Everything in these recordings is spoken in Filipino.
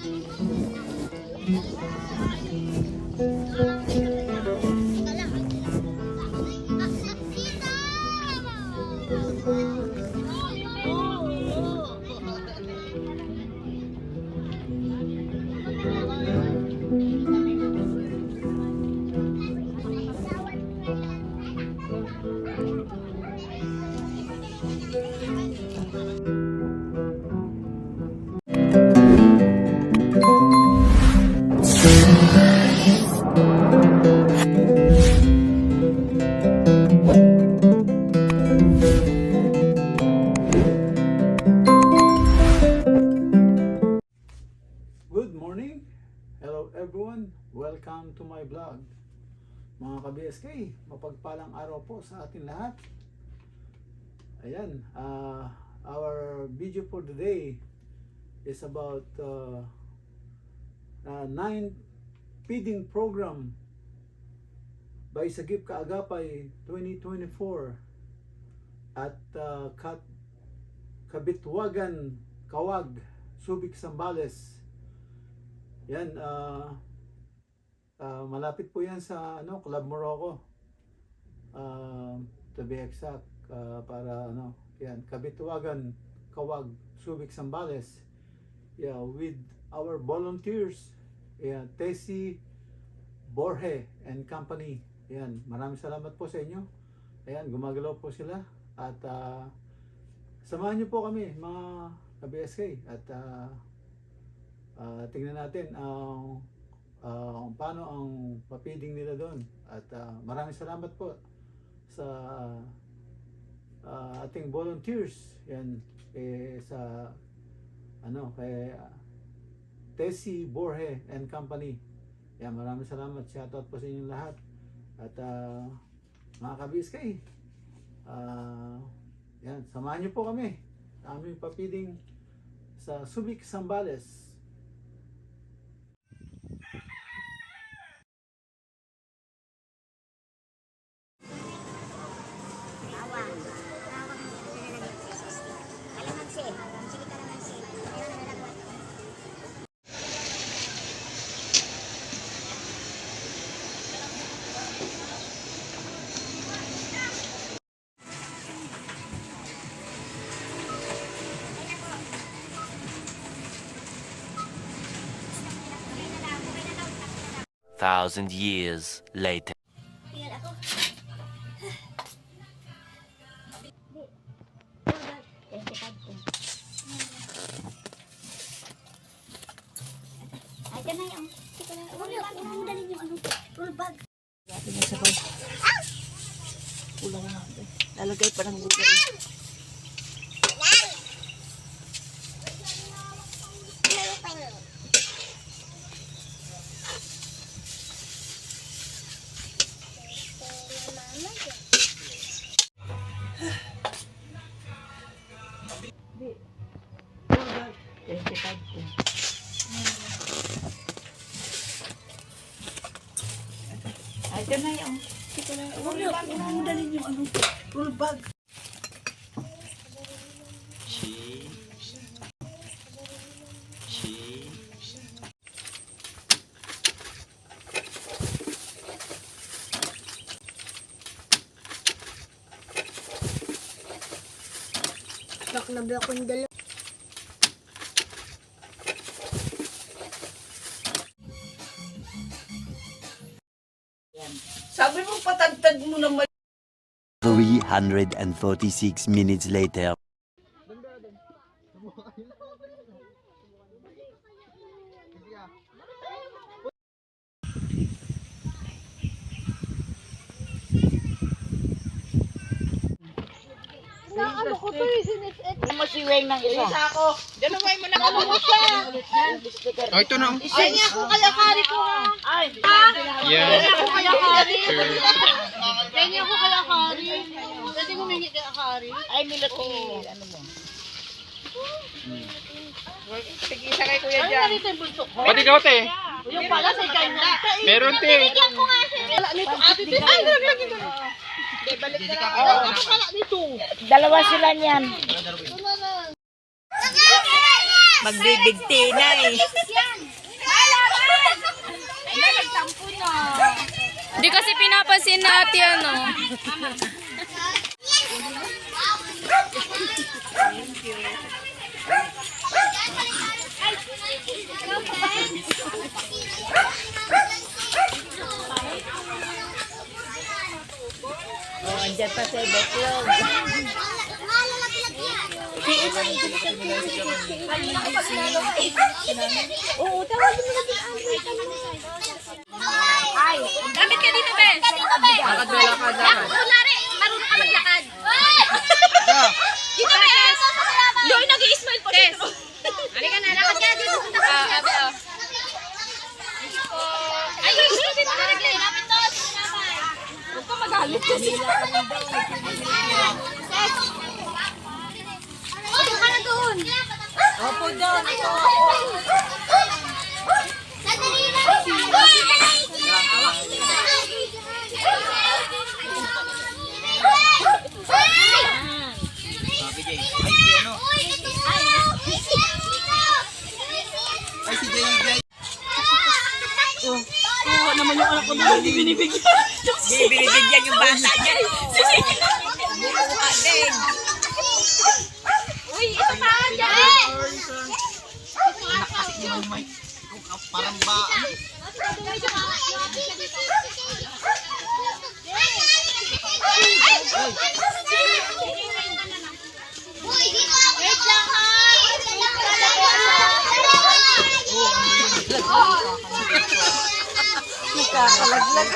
Good morning! Hello everyone! Welcome to my vlog. Mga ka-BSK, mapagpalang araw po sa atin lahat. Ayan, our video for today is about 9 feeding program by Sagip Kaagapay 2024 at Kabitwagan, Kawag, Subic, Zambales. Yan, malapit po yan sa Club Morocco, to be exact, para yan, Kabitwagan, Kawag, Subic, Zambales. Yeah, with our volunteers, yeah, Tessie Borhe and company. Yan, maraming salamat po sa inyo. Ayan, gumagalaw po sila at samahan niyo po kami mga ka-BSK at tingnan natin paano ang papiding nila doon. At maraming salamat po sa ating volunteers. Yan, sa kay Tessie Borhe and company. Yan, maraming salamat. Shoutout po sa inyong lahat. At mga ka-BSK, yan, samahan niyo po kami sa aming papiding sa Subic, Zambales. Thousand years later. Lalagay pa ng gulay. Ay, ito na yung dalhin yung roll bag. Block na block yung dalawa. Sabi mo patagtag mo naman. 346 minutes later. Ano ko to sinet-et. Masiweng ng isa. Isa ako. Dalaway mo na ako mo siya. Oh, ito na. Isa niya ako kalakari ko ha. Ay. Yeah. Isa ako kalakari. Isa niya ako kalakari. Pwede mo mingi kalakari. Ay, milot ko. Ano mo? Sige, isa kay kuya Ano dyan. narito yung bulso ko? Pati ikaw, te. Yung pala sa kanya. Meron, te. Bigyan ko nga siya. Wala nito. Ate, ay, nalaglag ito. Balik na lang. Ano pala nito? Dalawa sila niyan. Ito na lang. Magbibigti na eh. Ate ano? Oh, andyan pa si Betlog. Oo, tawagin mo na din Ay, gamit ka dito, Ben. Lakad na, lakad, lakad. Kunwari, marunong ka maglakad. Dito, Ben. Doy, nag-i-smile po dito. Halika na, lakad ka dito. Sabi, oh. Ay, gusto dito na rin. Lapit doon. Huwag ka magalit kasi. Opo ka na doon. Opo doon. Sandali lang. Ay, si Jay. Oo naman yung anak ko doon. Hindi binibigyan. Hindi binibigyan yung bata dyan. Bukuha din. Uy, ito pa dyan. Nakasik yung mic. Parang ba? Wait lang ha! Nakakalaglag.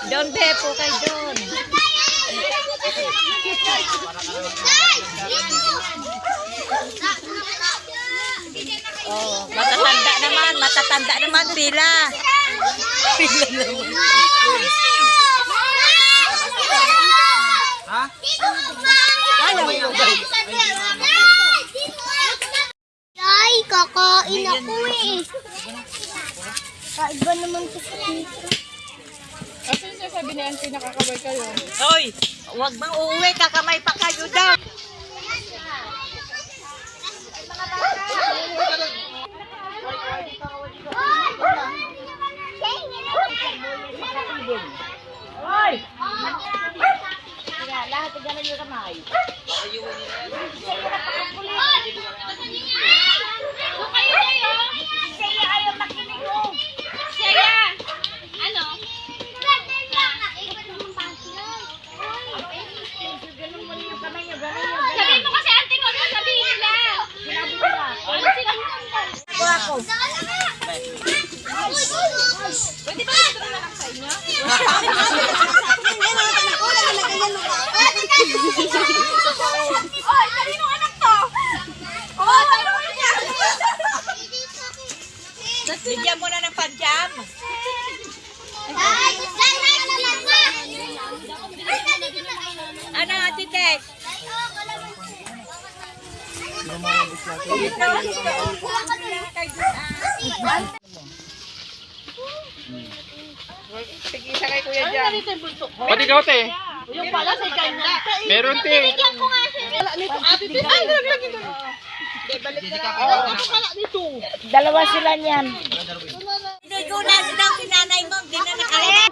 Doon, Bepo, kay Doon. Oh, matatanda naman pila. Pila naman. Ha? Ay, kakain ako eh. Kaiba naman ito sa dito. Kasi siya sabi ni Auntie nakakabay kayo. Hoy, huwag mang uuwi, kakamay pa kayo daw. Hoy! Kaya lahat ay ganun yung kamay. Saya ayaw makinig mo. Saya! Ano? Sabihin mo kasi ante ko, sabihin nila. Ano sila? Ako. Pwede ba ito na lang sa inyo? Oy, kanino anak to? Oh, tanong niya. Bigyan mo na ng panjam. Ano, Ate Tess? Tigisa kay Kuya Jan. Pati ikaw, te. Yung pala sa ganda. Meron, te. Ay, nalaglag ito. Dalawa sila niyan. Pinugunan daw si nanay mo, hindi na nakalit.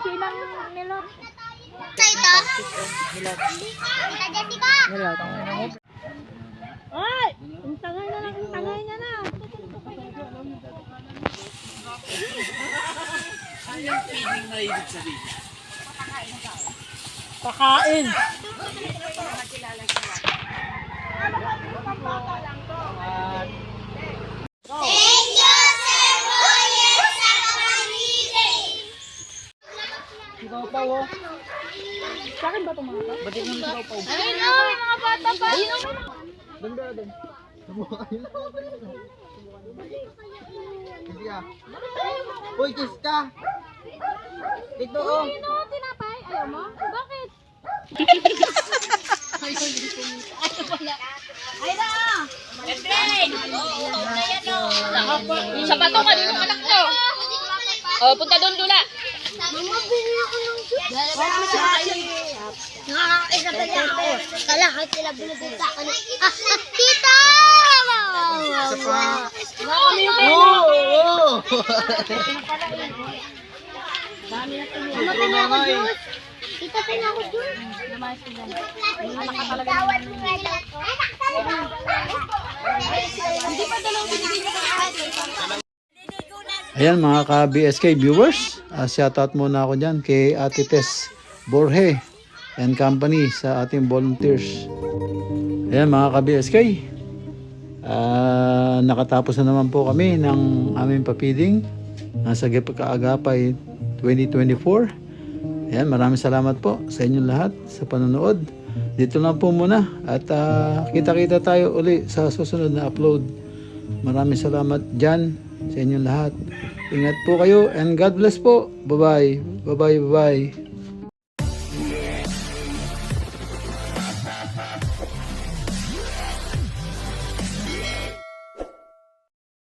Ay, ang tangay na lang, ang tangay niya na. Pakain. Thank you, Sir Boyet, sa pamili. Sa akin ba ito mga ba? Ayun o, mga bata pa. Uy, kiss ka. Dito, oh. Tinapay, ayaw mo? Bakit? Sa bato ka, dito anak to. Oh, punta doon, Lula. Nakakaisa pa niya ako. Kalahati sila binibita ko. Tita! Isa pa. Oo, oo. Namatay ako, Diyos. Tita, tingnan ako, Diyos. Anak ka talaga. Hindi pa dalawang binigay ka kahit. Ayan mga ka-BSK viewers, shoutout muna ako dyan kay Ate Tess Borge and company sa ating volunteers. Ayan mga ka-BSK, nakatapos na naman po kami ng aming papiding sa Pagkaagapay 2024. Ayan, maraming salamat po sa inyong lahat sa panonood. Dito lang po muna at kita-kita tayo uli sa susunod na upload. Maraming salamat dyan sa inyong lahat. Ingat po kayo and God bless po. Bye-bye. Bye-bye. Bye-bye.